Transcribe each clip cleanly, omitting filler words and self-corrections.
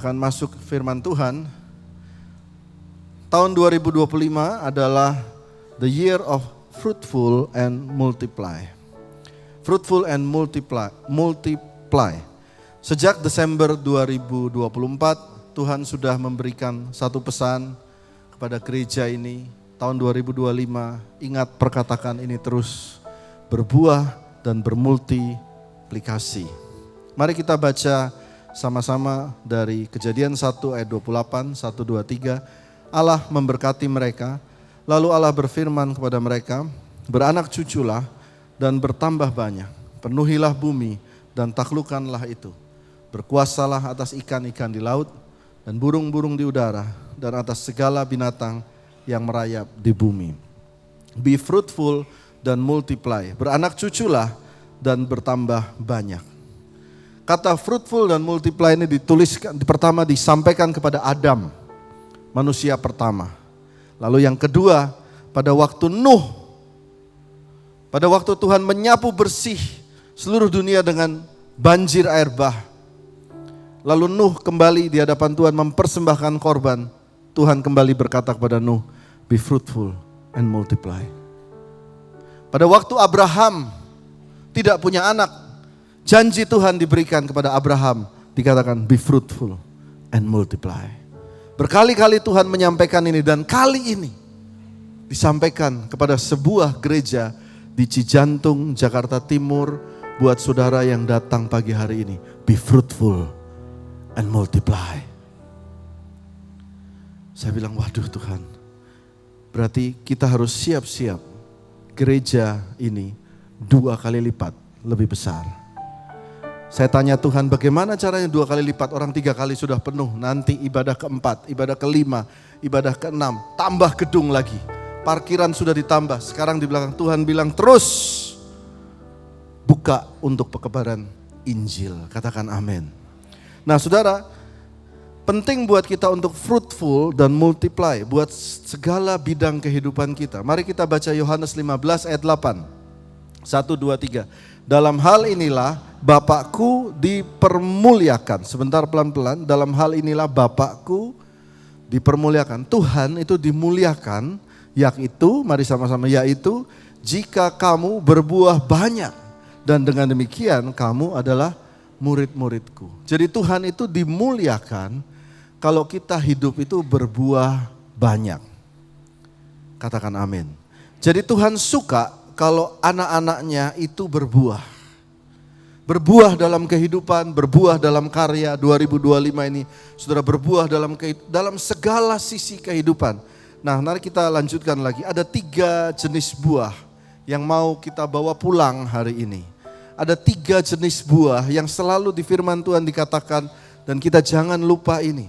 akan masuk firman Tuhan. Tahun 2025 adalah the year of fruitful and multiply. Fruitful and multiply. Sejak Desember 2024, Tuhan sudah memberikan satu pesan kepada gereja ini. Tahun 2025, ingat perkatakan ini terus berbuah dan bermultiplikasi. Mari kita baca sama-sama dari Kejadian 1 ayat 28, 1, 2, 3. Allah memberkati mereka, lalu Allah berfirman kepada mereka, beranak cuculah dan bertambah banyak, penuhilah bumi dan taklukkanlah itu. Berkuasalah atas ikan-ikan di laut dan burung-burung di udara dan atas segala binatang yang merayap di bumi. Be fruitful dan multiply, beranak cuculah dan bertambah banyak. Kata fruitful dan multiply ini pertama disampaikan kepada Adam, manusia pertama. Lalu yang kedua, pada waktu Nuh, pada waktu Tuhan menyapu bersih seluruh dunia dengan banjir air bah. Lalu Nuh kembali di hadapan Tuhan mempersembahkan korban. Tuhan kembali berkata kepada Nuh, be fruitful and multiply. Pada waktu Abraham tidak punya anak, janji Tuhan diberikan kepada Abraham, dikatakan be fruitful and multiply. Berkali-kali Tuhan menyampaikan ini dan kali ini disampaikan kepada sebuah gereja di Cijantung, Jakarta Timur buat saudara yang datang pagi hari ini. Be fruitful and multiply. Saya bilang, waduh Tuhan, berarti kita harus siap-siap gereja ini 2 kali lipat lebih besar. Saya tanya Tuhan, bagaimana caranya 2 kali lipat? Orang 3 kali sudah penuh, nanti ibadah keempat, ibadah kelima, ibadah keenam, tambah gedung lagi. Parkiran sudah ditambah, sekarang di belakang Tuhan bilang terus buka untuk pekebaran Injil. Katakan amin. Nah saudara, penting buat kita untuk fruitful dan multiply, buat segala bidang kehidupan kita. Mari kita baca Yohanes 15 ayat 8. 1, 2, 3. Dalam hal inilah Bapakku dipermuliakan. Sebentar pelan-pelan. Dalam hal inilah Bapakku dipermuliakan. Tuhan itu dimuliakan, yaitu, mari sama-sama, yaitu jika kamu berbuah banyak. Dan dengan demikian kamu adalah murid-muridku. Jadi Tuhan itu dimuliakan kalau kita hidup itu berbuah banyak. Katakan amin. Jadi Tuhan suka kalau anak-anaknya itu berbuah. Berbuah dalam kehidupan, berbuah dalam karya. 2025 ini saudara berbuah dalam segala sisi kehidupan. Nah mari kita lanjutkan lagi. Ada 3 jenis buah yang mau kita bawa pulang hari ini. Ada 3 jenis buah yang selalu di firman Tuhan dikatakan dan kita jangan lupa ini.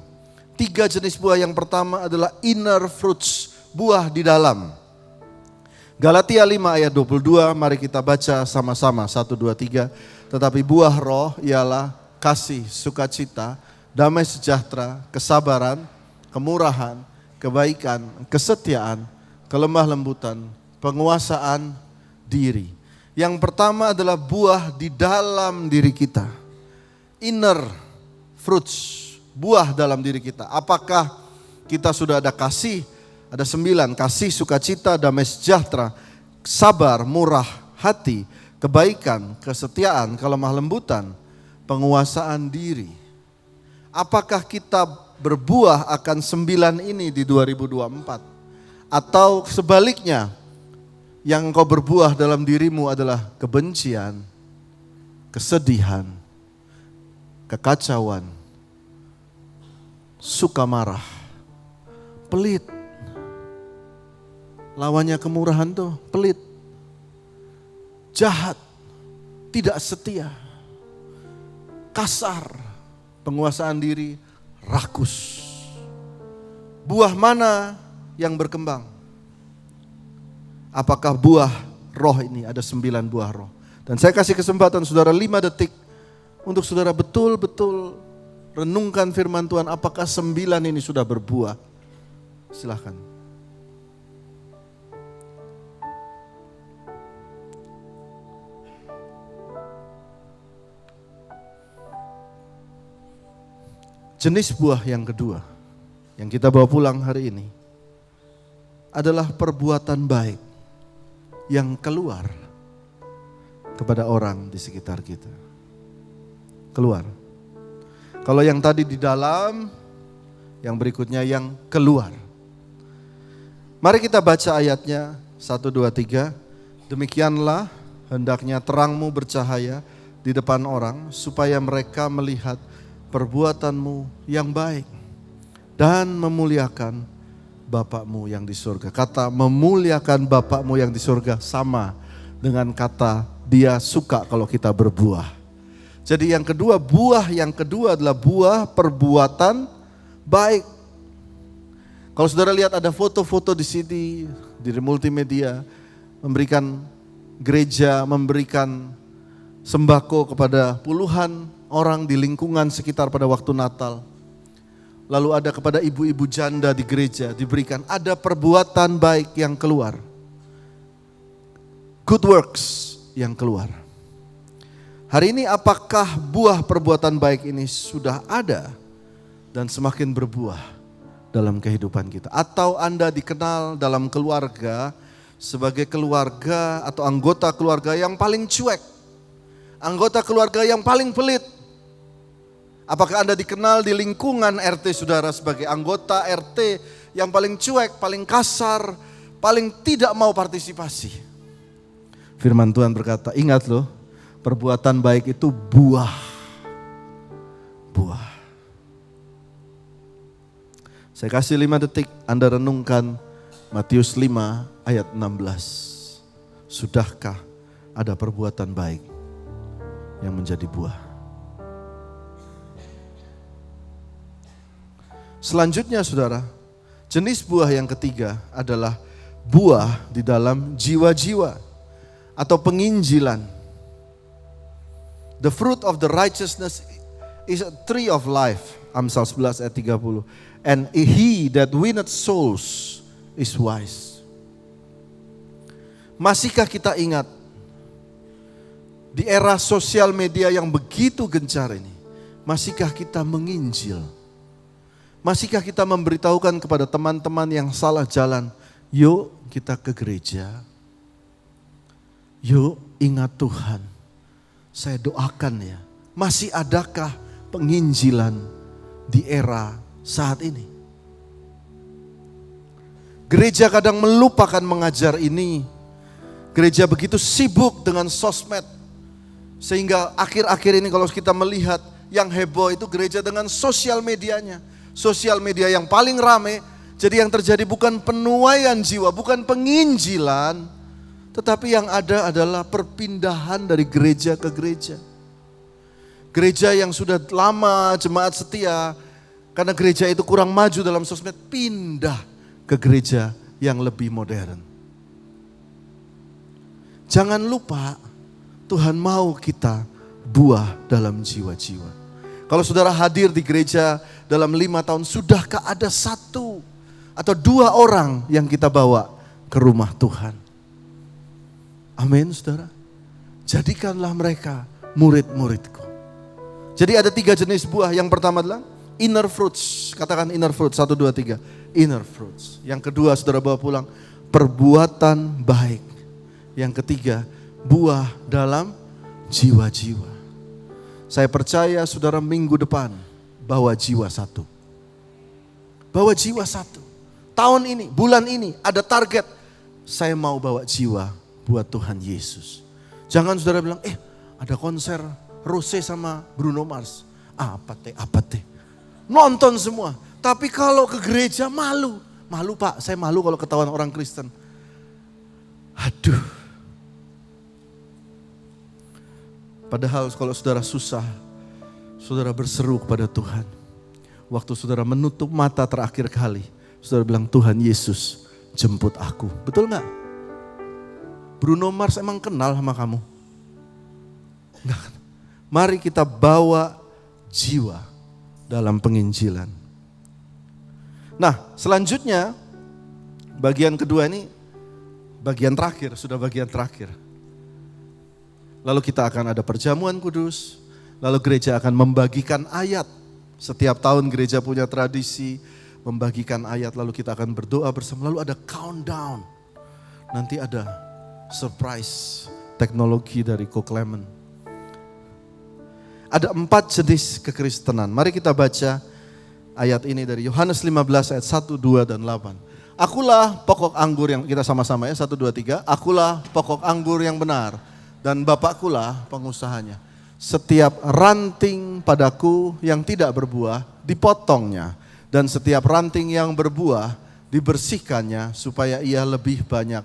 3 jenis buah, yang pertama adalah inner fruits, buah di dalam. Galatia 5 ayat 22, mari kita baca sama-sama, 1, 2, 3. Tetapi buah roh ialah kasih, sukacita, damai sejahtera, kesabaran, kemurahan, kebaikan, kesetiaan, kelemah lembutan, penguasaan diri. Yang pertama adalah buah di dalam diri kita. Inner fruits, buah dalam diri kita. Apakah kita sudah ada kasih? Ada 9, kasih, sukacita, damai sejahtera, sabar, murah hati, kebaikan, kesetiaan, kelemah lembutan, penguasaan diri. Apakah kita berbuah akan 9 ini di 2024? Atau sebaliknya, yang engkau berbuah dalam dirimu adalah kebencian, kesedihan, kekacauan, suka marah, pelit. Lawannya kemurahan tuh pelit, jahat, tidak setia, kasar, penguasaan diri, rakus. Buah mana yang berkembang? Apakah buah roh ini? Ada 9 buah roh. Dan saya kasih kesempatan saudara 5 detik untuk saudara betul-betul renungkan firman Tuhan. Apakah 9 ini sudah berbuah? Silakan. Jenis buah yang kedua yang kita bawa pulang hari ini adalah perbuatan baik yang keluar kepada orang di sekitar kita. Keluar. Kalau yang tadi di dalam, yang berikutnya yang keluar. Mari kita baca ayatnya 1, 2, 3. Demikianlah hendaknya terangmu bercahaya di depan orang supaya mereka melihat perbuatanmu yang baik dan memuliakan Bapakmu yang di surga. Kata memuliakan Bapakmu yang di surga sama dengan kata dia suka kalau kita berbuah. Jadi yang kedua, buah yang kedua adalah buah perbuatan baik. Kalau saudara lihat ada foto-foto di sini, di multimedia, memberikan gereja, memberikan sembako kepada puluhan orang di lingkungan sekitar pada waktu Natal. Lalu ada kepada ibu-ibu janda di gereja diberikan, ada perbuatan baik yang keluar. Good works yang keluar. Hari ini apakah buah perbuatan baik ini sudah ada dan semakin berbuah dalam kehidupan kita? Atau Anda dikenal dalam keluarga sebagai keluarga atau anggota keluarga yang paling cuek, anggota keluarga yang paling pelit? Apakah Anda dikenal di lingkungan RT saudara sebagai anggota RT yang paling cuek, paling kasar, paling tidak mau partisipasi? Firman Tuhan berkata, ingat loh, perbuatan baik itu buah. Buah. Saya kasih 5 detik, Anda renungkan Matius 5 ayat 16. Sudahkah ada perbuatan baik yang menjadi buah? Selanjutnya saudara, jenis buah yang ketiga adalah buah di dalam jiwa-jiwa atau penginjilan. The fruit of the righteousness is a tree of life. Amsal 11 ayat 30. And he that winneth souls is wise. Masihkah kita ingat di era sosial media yang begitu gencar ini, masihkah kita menginjil? Masihkah kita memberitahukan kepada teman-teman yang salah jalan, yuk kita ke gereja, yuk ingat Tuhan. Saya doakan ya, masih adakah penginjilan di era saat ini? Gereja kadang melupakan mengajar ini. Gereja begitu sibuk dengan sosmed. Sehingga akhir-akhir ini kalau kita melihat yang heboh itu gereja dengan sosial medianya. Sosial media yang paling rame. Jadi yang terjadi bukan penuaian jiwa, bukan penginjilan. Tetapi yang ada adalah perpindahan dari gereja ke gereja. Gereja yang sudah lama jemaat setia, karena gereja itu kurang maju dalam sosmed, pindah ke gereja yang lebih modern. Jangan lupa, Tuhan mau kita buah dalam jiwa-jiwa. Kalau saudara hadir di gereja dalam 5 tahun, sudahkah ada 1 atau 2 orang yang kita bawa ke rumah Tuhan? Amin saudara. Jadikanlah mereka murid-muridku. Jadi ada 3 jenis buah. Yang pertama adalah inner fruits. Katakan inner fruits, 1, 2, 3. Inner fruits. Yang kedua saudara bawa pulang, perbuatan baik. Yang ketiga, buah dalam jiwa-jiwa. Saya percaya saudara minggu depan bawa jiwa 1. Bawa jiwa 1. Tahun ini, bulan ini ada target. Saya mau bawa jiwa buat Tuhan Yesus. Jangan saudara bilang, ada konser Rose sama Bruno Mars. Apa teh. Nonton semua. Tapi kalau ke gereja malu. Malu Pak, saya malu kalau ketahuan orang Kristen. Aduh. Padahal kalau saudara susah, saudara berseru kepada Tuhan. Waktu saudara menutup mata terakhir kali, saudara bilang, Tuhan Yesus jemput aku. Betul gak? Bruno Mars emang kenal sama kamu? Enggak. Mari kita bawa jiwa dalam penginjilan. Nah, selanjutnya bagian kedua ini bagian terakhir, sudah bagian terakhir. Lalu kita akan ada perjamuan kudus, lalu gereja akan membagikan ayat Setiap tahun gereja punya tradisi membagikan ayat lalu kita akan berdoa bersama. Lalu ada countdown. Nanti ada surprise teknologi dari Ko Clement. Ada 4 jenis kekristenan. Mari kita baca ayat ini dari Yohanes 15 ayat 1, 2, dan 8. Akulah pokok anggur yang, kita sama-sama ya, 1, 2, 3. Akulah pokok anggur yang benar dan Bapakkulah pengusahanya. Setiap ranting padaku yang tidak berbuah dipotongnya. Dan setiap ranting yang berbuah dibersihkannya supaya ia lebih banyak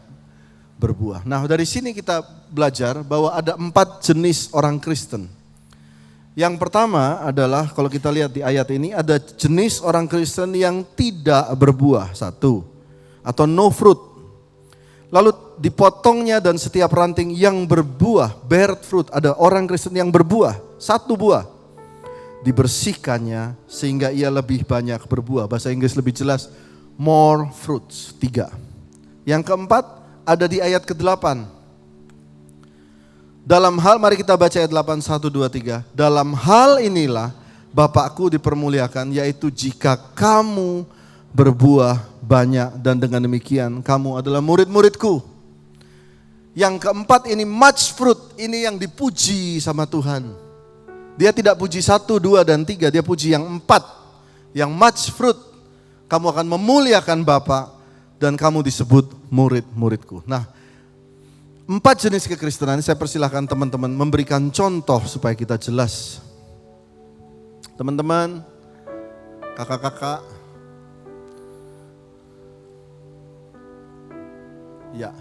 berbuah. Nah, dari sini kita belajar bahwa ada 4 jenis orang Kristen. Yang pertama adalah kalau kita lihat di ayat ini ada jenis orang Kristen yang tidak berbuah, 1, atau no fruit. Lalu dipotongnya dan setiap ranting yang berbuah, bear fruit, ada orang Kristen yang berbuah, 1 buah. Dibersihkannya sehingga ia lebih banyak berbuah. Bahasa Inggris lebih jelas, more fruits, 3. Yang keempat ada di ayat ke-8. Dalam hal, mari kita baca ayat 8, 1, 2, 3. Dalam hal inilah Bapakku dipermuliakan, yaitu jika kamu berbuah banyak dan dengan demikian kamu adalah murid-muridku. Yang keempat ini much fruit, ini yang dipuji sama Tuhan. Dia tidak puji 1, 2, dan 3, dia puji yang 4. Yang much fruit, kamu akan memuliakan Bapa dan kamu disebut murid-muridku. Nah, 4 jenis kekristenan, saya persilahkan teman-teman memberikan contoh supaya kita jelas. Teman-teman, kakak-kakak. Ya.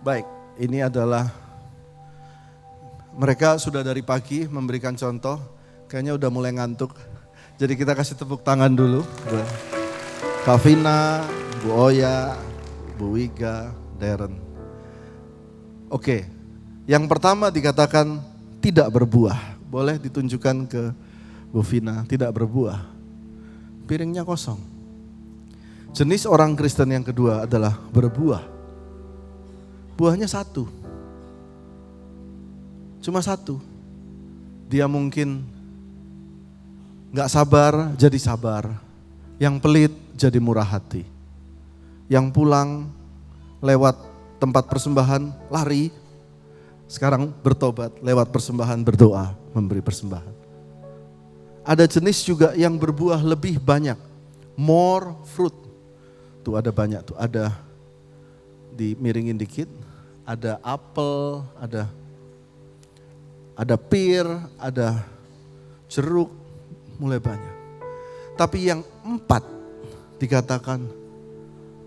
Baik, ini adalah mereka sudah dari pagi memberikan contoh, kayaknya udah mulai ngantuk. Jadi kita kasih tepuk tangan dulu buat Kak Vina, Bu Oya, Bu Wiga, Darren. Oke, yang pertama dikatakan tidak berbuah. Boleh ditunjukkan ke Bu Vina, tidak berbuah. Piringnya kosong. Jenis orang Kristen yang kedua adalah berbuah. Buahnya 1. Cuma 1. Dia mungkin gak sabar jadi sabar, yang pelit jadi murah hati, yang pulang lewat tempat persembahan lari, sekarang bertobat lewat persembahan berdoa memberi persembahan. Ada jenis juga yang berbuah lebih banyak, more fruit. Tuh ada banyak, tuh ada dimiringin dikit, ada apel, ada pear, ada jeruk, mulai banyak. Tapi yang 4 dikatakan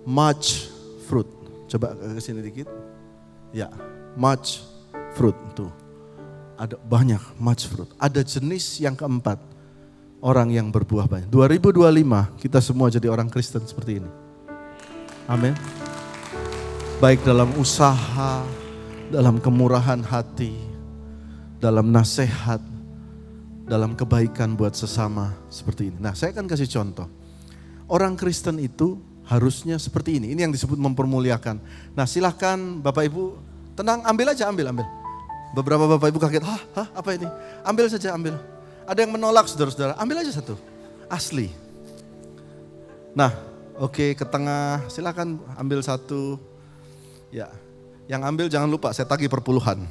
much fruit. Coba ke sini dikit. Ya, much fruit tuh. Ada banyak much fruit. Ada jenis yang keempat, orang yang berbuah banyak. 2025 kita semua jadi orang Kristen seperti ini. Amin. Baik dalam usaha, dalam kemurahan hati, dalam nasihat, dalam kebaikan buat sesama seperti ini. Nah, saya akan kasih contoh. Orang Kristen itu harusnya seperti ini. Ini yang disebut mempermuliakan. Nah, silahkan Bapak Ibu, tenang, ambil aja, ambil. Beberapa Bapak Ibu kaget, apa ini? Ambil saja, ambil. Ada yang menolak saudara-saudara, ambil aja 1. Asli. Nah, oke, ke tengah, silahkan ambil 1. Ya, yang ambil jangan lupa, saya tagih perpuluhan.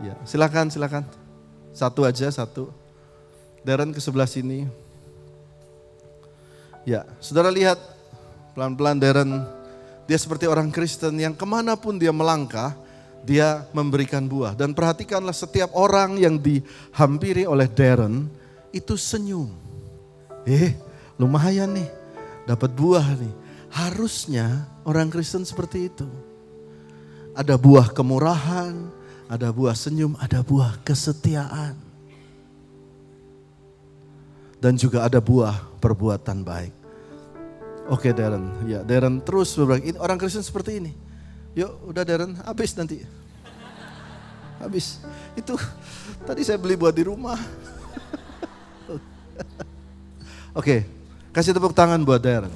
Ya, silakan. 1 aja, 1. Darren ke sebelah sini. Ya, saudara lihat pelan-pelan Darren, dia seperti orang Kristen yang kemanapun dia melangkah, dia memberikan buah. Dan perhatikanlah setiap orang yang dihampiri oleh Darren itu senyum. Lumayan nih, dapat buah nih. Harusnya orang Kristen seperti itu. Ada buah kemurahan, ada buah senyum, ada buah kesetiaan. Dan juga ada buah perbuatan baik. Oke Darren, ya Darren terus berbagi. Orang Kristen seperti ini. Yuk udah Darren, habis nanti. Habis. Itu tadi saya beli buat di rumah. Oke, kasih tepuk tangan buat Darren.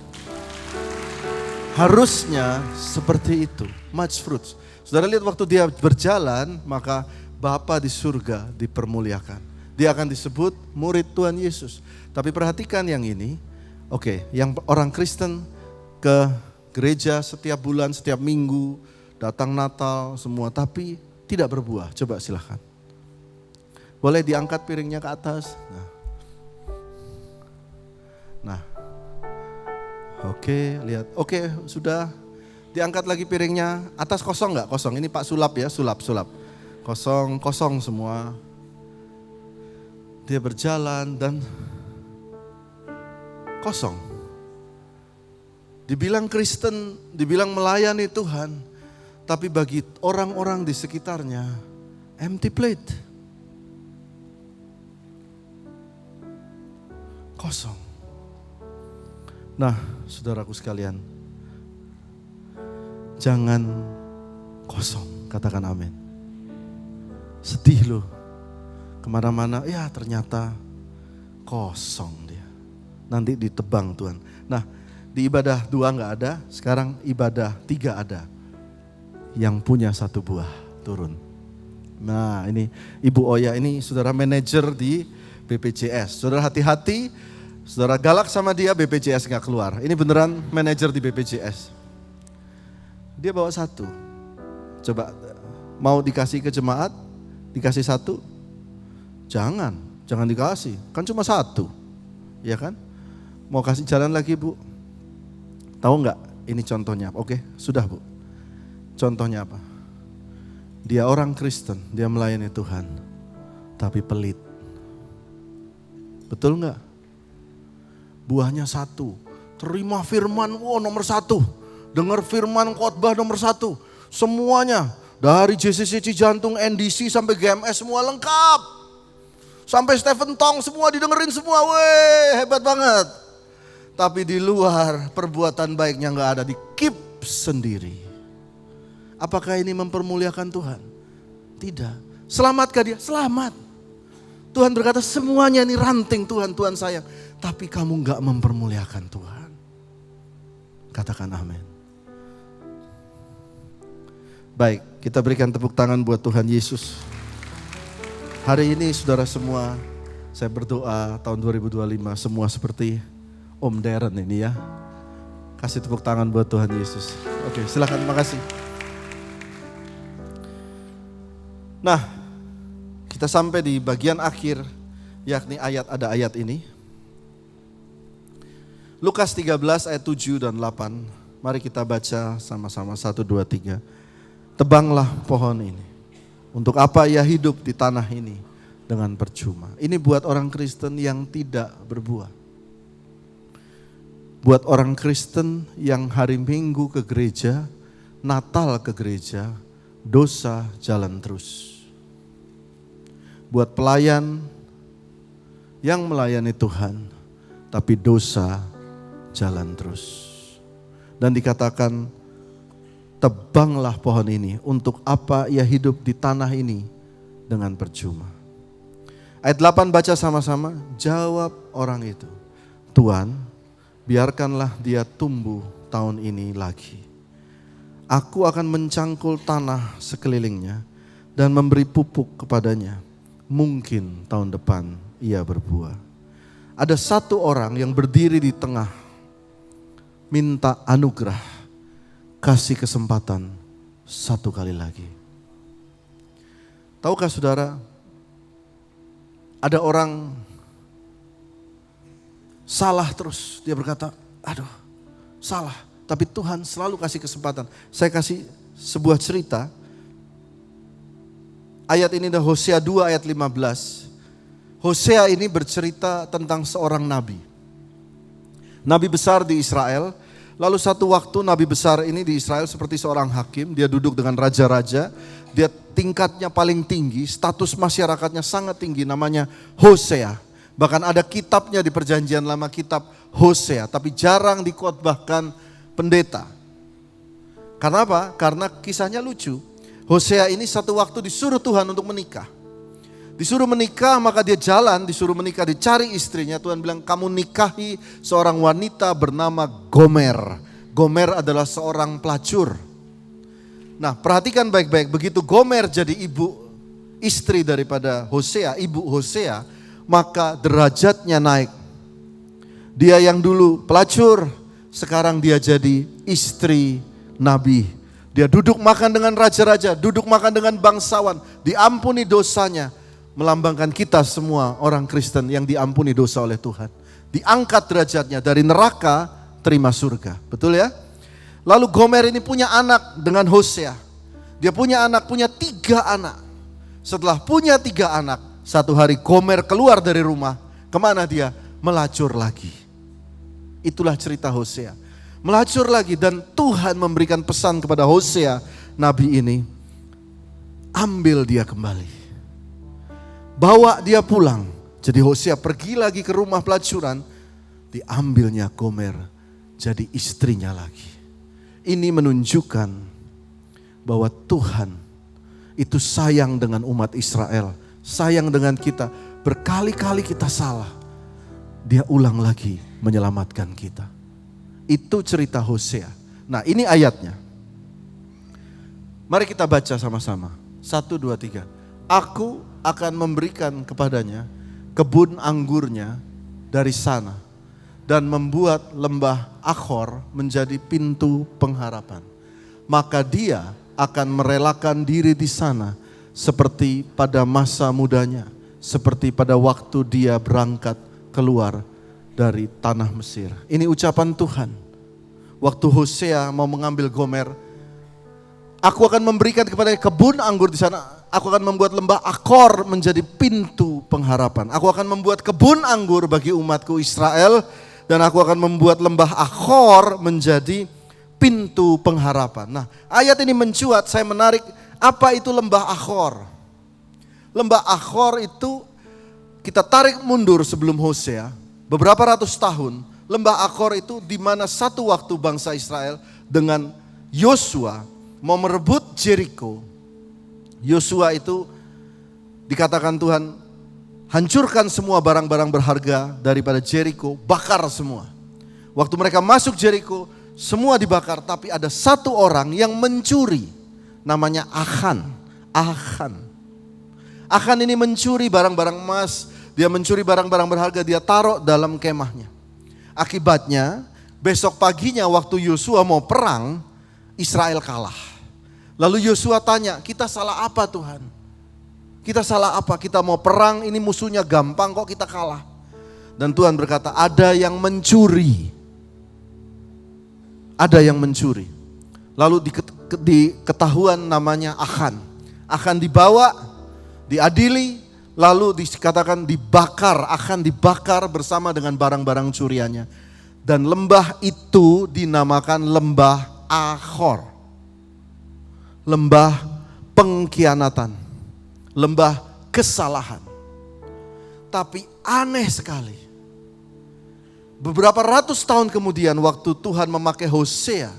Harusnya seperti itu, much fruits. Saudara lihat waktu dia berjalan, maka Bapa di surga dipermuliakan. Dia akan disebut murid Tuhan Yesus. Tapi perhatikan yang ini, yang orang Kristen ke gereja setiap bulan, setiap minggu, datang Natal semua, tapi tidak berbuah. Coba silahkan. Boleh diangkat piringnya ke atas. Nah. Lihat. Sudah. Diangkat lagi piringnya. Atas kosong enggak? Kosong. Ini Pak sulap ya, sulap. Kosong semua. Dia berjalan dan kosong. Dibilang Kristen, dibilang melayani Tuhan, tapi bagi orang-orang di sekitarnya, empty plate. Kosong. Nah, saudaraku sekalian, jangan kosong, katakan amin. Sedih loh, kemana-mana, ya ternyata kosong dia. Nanti ditebang Tuhan. Nah, di ibadah 2 gak ada, sekarang ibadah 3 ada. Yang punya 1 buah turun. Nah ini Ibu Oya, ini saudara manajer di BPJS. Saudara hati-hati, saudara galak sama dia, BPJS gak keluar. Ini beneran manajer di BPJS. Dia bawa 1. Coba mau dikasih ke jemaat, dikasih 1. Jangan dikasih, kan cuma 1. Ya kan? Mau kasih jalan lagi Bu. Tahu nggak ini contohnya? Sudah Bu. Contohnya apa? Dia orang Kristen, dia melayani Tuhan, tapi pelit. Betul nggak? Buahnya 1, terima firman, nomor 1. Dengar firman khotbah nomor 1. Semuanya, dari JCC Cijantung, NDC sampai GMS semua lengkap. Sampai Stephen Tong semua didengerin semua, hebat banget. Tapi di luar perbuatan baiknya gak ada, di keep sendiri. Apakah ini mempermuliakan Tuhan? Tidak. Selamatkah dia? Selamat. Tuhan berkata semuanya ini ranting Tuhan sayang. Tapi kamu gak mempermuliakan Tuhan. Katakan amin. Baik, kita berikan tepuk tangan buat Tuhan Yesus. Hari ini saudara semua, saya berdoa tahun 2025 semua seperti Om Darren ini ya. Kasih tepuk tangan buat Tuhan Yesus. Silakan, terima kasih. Nah, kita sampai di bagian akhir, yakni ada ayat ini. Lukas 13 ayat 7 dan 8. Mari kita baca sama-sama 1, 2, 3. Tebanglah pohon ini. Untuk apa ia hidup di tanah ini dengan percuma. Ini buat orang Kristen yang tidak berbuah. Buat orang Kristen yang hari Minggu ke gereja, Natal ke gereja, dosa jalan terus. Buat pelayan yang melayani Tuhan, tapi dosa jalan terus. Dan dikatakan, tebanglah pohon ini, untuk apa ia hidup di tanah ini dengan percuma. Ayat 8 baca sama-sama, jawab orang itu, Tuhan, biarkanlah dia tumbuh tahun ini lagi. Aku akan mencangkul tanah sekelilingnya dan memberi pupuk kepadanya. Mungkin tahun depan ia berbuah. Ada 1 orang yang berdiri di tengah, minta anugerah, kasih kesempatan 1 kali lagi. Tahukah saudara, ada orang salah terus, dia berkata, aduh salah, tapi Tuhan selalu kasih kesempatan. Saya kasih sebuah cerita. Ayat ini adalah Hosea 2 ayat 15. Hosea ini bercerita tentang seorang nabi. Nabi besar di Israel. Lalu satu waktu nabi besar ini di Israel seperti seorang hakim. Dia duduk dengan raja-raja. Dia tingkatnya paling tinggi, status masyarakatnya sangat tinggi, namanya Hosea. Bahkan ada kitabnya di perjanjian lama, kitab Hosea. Tapi jarang dikhotbahkan pendeta. Karena apa? Karena kisahnya lucu. Hosea ini satu waktu disuruh Tuhan untuk menikah. Disuruh menikah, maka dia jalan, disuruh menikah, dicari istrinya. Tuhan bilang, kamu nikahi seorang wanita bernama Gomer. Gomer adalah seorang pelacur. Nah, perhatikan baik-baik, begitu Gomer jadi istri daripada Hosea, ibu Hosea, maka derajatnya naik. Dia yang dulu pelacur, sekarang dia jadi istri nabi. Dia duduk makan dengan raja-raja, duduk makan dengan bangsawan, diampuni dosanya. Melambangkan kita semua orang Kristen yang diampuni dosa oleh Tuhan. Diangkat derajatnya dari neraka, terima surga. Betul ya? Lalu Gomer ini punya anak dengan Hosea. Dia punya 3 anak. Setelah punya 3 anak, satu hari Gomer keluar dari rumah. Kemana dia? Melacur lagi. Itulah cerita Hosea. Melacur lagi, dan Tuhan memberikan pesan kepada Hosea, nabi ini. Ambil dia kembali. Bawa dia pulang. Jadi Hosea pergi lagi ke rumah pelacuran. Diambilnya Gomer jadi istrinya lagi. Ini menunjukkan bahwa Tuhan itu sayang dengan umat Israel. Sayang dengan kita. Berkali-kali kita salah. Dia ulang lagi menyelamatkan kita. Itu cerita Hosea. Nah, ini ayatnya. Mari kita baca sama-sama. 1, 2, 3. Aku akan memberikan kepadanya kebun anggurnya dari sana dan membuat lembah Akhor menjadi pintu pengharapan. Maka dia akan merelakan diri di sana seperti pada masa mudanya, seperti pada waktu dia berangkat keluar dari tanah Mesir. Ini ucapan Tuhan. Waktu Hosea mau mengambil Gomer, aku akan memberikan kepadanya kebun anggur di sana. Aku akan membuat lembah Akhor menjadi pintu pengharapan. Aku akan membuat kebun anggur bagi umatku Israel. Dan aku akan membuat lembah Akhor menjadi pintu pengharapan. Nah, ayat ini mencuat, saya menarik, apa itu lembah Akhor? Lembah Akhor itu kita tarik mundur sebelum Hosea, beberapa ratus tahun. Lembah Akhor itu di mana satu waktu bangsa Israel dengan Yosua mau merebut Jericho. Yosua itu dikatakan Tuhan, hancurkan semua barang-barang berharga daripada Jericho, bakar semua. Waktu mereka masuk Jericho, semua dibakar, tapi ada satu orang yang mencuri, namanya Achan. Achan ini mencuri barang-barang emas, dia mencuri barang-barang berharga, dia taruh dalam kemahnya. Akibatnya, besok paginya waktu Yosua mau perang, Israel kalah. Lalu Yosua tanya, kita salah apa Tuhan? Kita salah apa? Kita mau perang, ini musuhnya gampang kok kita kalah. Dan Tuhan berkata, ada yang mencuri. Ada yang mencuri. Lalu diketahuan namanya Achan. Achan dibawa, diadili, lalu dikatakan dibakar. Achan dibakar bersama dengan barang-barang curiannya. Dan lembah itu dinamakan lembah Akhor. Lembah pengkhianatan, lembah kesalahan. Tapi aneh sekali. Beberapa ratus tahun kemudian waktu Tuhan memakai Hosea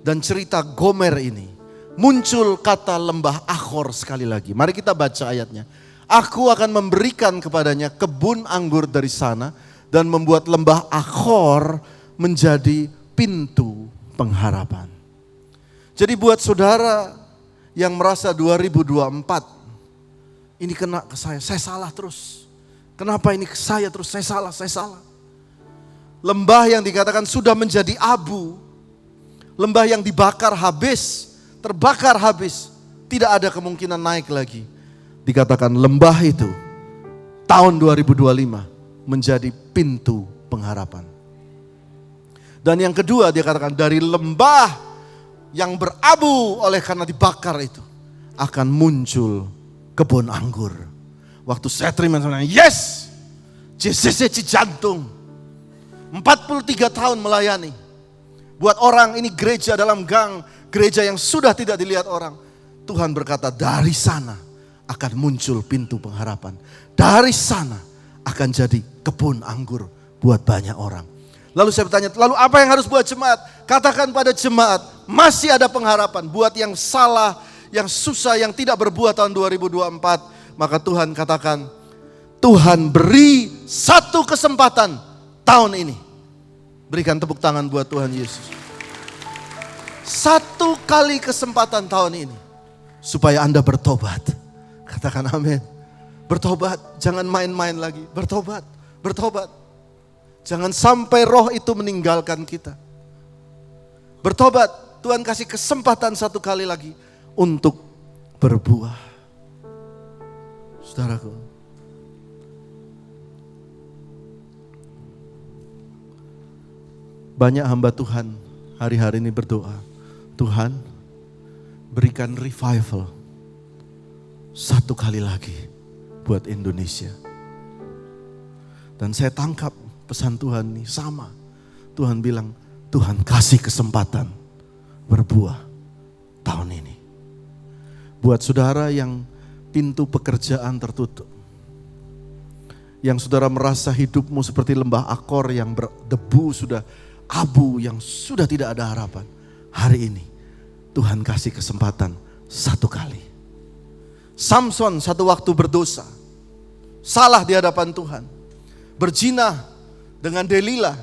dan cerita Gomer ini, muncul kata lembah Akhor sekali lagi. Mari kita baca ayatnya. Aku akan memberikan kepadanya kebun anggur dari sana dan membuat lembah Akhor menjadi pintu pengharapan. Jadi buat saudara yang merasa 2024 ini kena ke saya salah terus. Kenapa ini ke saya terus, saya salah. Lembah yang dikatakan sudah menjadi abu, lembah yang dibakar habis, terbakar habis, tidak ada kemungkinan naik lagi. Dikatakan lembah itu tahun 2025 menjadi pintu pengharapan. Dan yang kedua dia katakan dari lembah yang berabu oleh karena dibakar itu akan muncul kebun anggur. Waktu saya terima sebenarnya, yes, JCC Cijantung 43 tahun melayani. Buat orang ini gereja dalam gang, gereja yang sudah tidak dilihat orang. Tuhan berkata dari sana akan muncul pintu pengharapan. Dari sana akan jadi kebun anggur buat banyak orang. Lalu saya bertanya, lalu apa yang harus buat jemaat? Katakan pada jemaat, masih ada pengharapan. Buat yang salah, yang susah, yang tidak berbuat tahun 2024. Maka Tuhan katakan, Tuhan beri satu kesempatan tahun ini. Berikan tepuk tangan buat Tuhan Yesus. Satu kali kesempatan tahun ini supaya Anda bertobat. Katakan amin. Bertobat, jangan main-main lagi. Bertobat, bertobat. Jangan sampai roh itu meninggalkan kita. Bertobat, Tuhan kasih kesempatan satu kali lagi untuk berbuah. Saudaraku, banyak hamba Tuhan hari-hari ini berdoa, Tuhan berikan revival satu kali lagi buat Indonesia. Dan saya tangkap pesan Tuhan ini sama. Tuhan bilang, Tuhan kasih kesempatan berbuah tahun ini. Buat saudara yang pintu pekerjaan tertutup, yang saudara merasa hidupmu seperti lembah Akor yang berdebu, sudah abu, yang sudah tidak ada harapan. Hari ini Tuhan kasih kesempatan satu kali. Samson satu waktu berdosa, salah di hadapan Tuhan, berzina dengan Delila.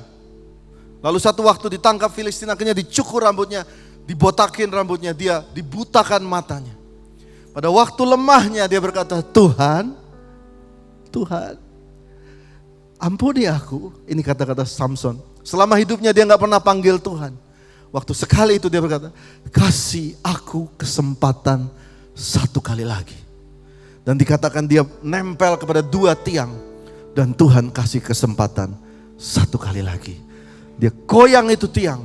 Lalu satu waktu ditangkap Filistin, akhirnya dicukur rambutnya, dibotakin rambutnya, dia dibutakan matanya. Pada waktu lemahnya dia berkata, Tuhan, ampuni aku. Ini kata-kata Samson. Selama hidupnya dia gak pernah panggil Tuhan. Waktu sekali itu dia berkata, kasih aku kesempatan satu kali lagi. Dan dikatakan dia nempel kepada dua tiang. Dan Tuhan kasih kesempatan satu kali lagi. Dia goyang itu tiang.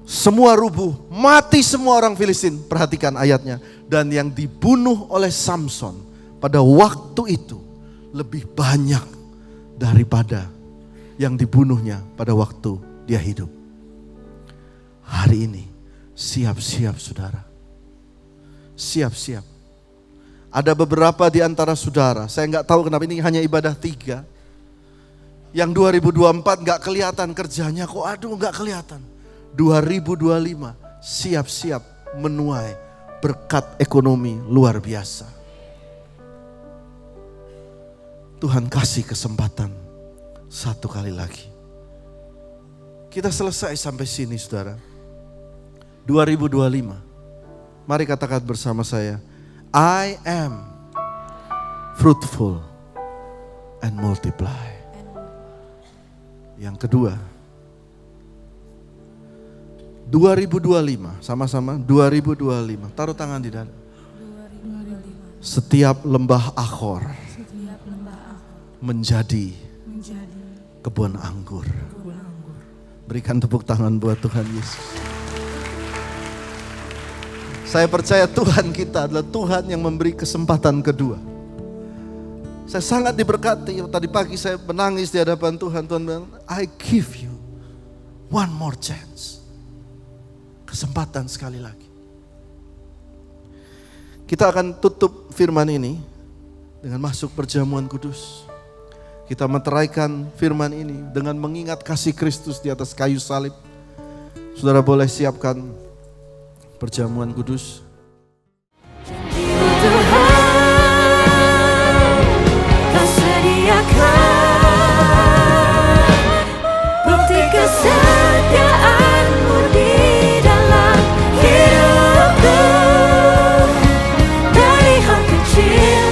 Semua rubuh, mati semua orang Filistin. Perhatikan ayatnya. Dan yang dibunuh oleh Samson pada waktu itu lebih banyak daripada yang dibunuhnya pada waktu dia hidup. Hari ini siap-siap saudara. Siap-siap. Ada beberapa di antara saudara, saya nggak tahu kenapa ini hanya ibadah 3. Yang 2024 nggak kelihatan kerjanya, kok aduh nggak kelihatan. 2025 siap-siap menuai berkat ekonomi luar biasa. Tuhan kasih kesempatan satu kali lagi. Kita selesai sampai sini saudara. 2025. Mari katakan bersama saya, I am fruitful and multiply. Yang kedua, 2025, sama-sama 2025. Taruh tangan di dada. Setiap lembah Akor menjadi kebun anggur. Berikan tepuk tangan buat Tuhan Yesus. Saya percaya Tuhan kita adalah Tuhan yang memberi kesempatan kedua. Saya sangat diberkati. Tadi pagi saya menangis di hadapan Tuhan. Tuhan bilang, I give you one more chance. Kesempatan sekali lagi. Kita akan tutup firman ini dengan masuk perjamuan kudus. Kita meteraikan firman ini dengan mengingat kasih Kristus di atas kayu salib. Saudara boleh siapkan perjamuan kudus. Bukti kesetiaan-Mu di dalam hidupku. Dari hal kecil